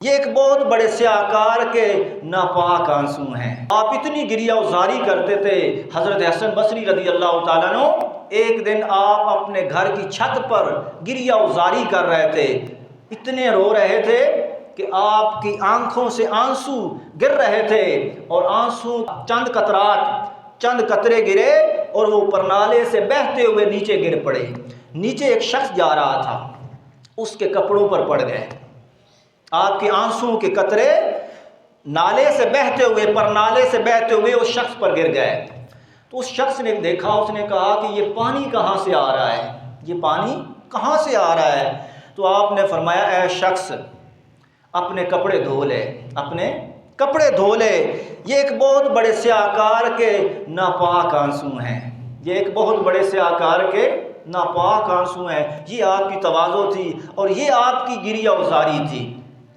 ये एक बहुत बड़े से आकार के नापाक आंसू हैं। आप इतनी गिरिया उजारी करते थे। हज़रत हसन बसरी रज़ी अल्लाह तआला अन्हु, एक दिन आप अपने घर की छत पर गिरिया उजारी कर रहे थे, इतने रो रहे थे कि आपकी आंखों से आंसू गिर रहे थे और आंसू चंद कतरे गिरे और वो परनाले से बहते हुए नीचे गिर पड़े। नीचे एक शख्स जा रहा था, उसके कपड़ों पर पड़ गए। आपके आंसुओं के कतरे नाले से बहते हुए, परनाले से बहते हुए उस शख्स पर गिर गए। तो उस शख्स ने देखा, उसने कहा कि ये पानी कहाँ से आ रहा है, ये पानी कहाँ से आ रहा है। तो आपने फरमाया, ऐ शख्स अपने कपड़े धो ले, अपने कपड़े धो ले। ये एक बहुत बड़े से आकार के नापाक आंसू हैं, ये एक बहुत बड़े से आकार के नापाक आंसू हैं। ये आपकी तवाज़ो थी और ये आपकी गिरिया उजारी थी।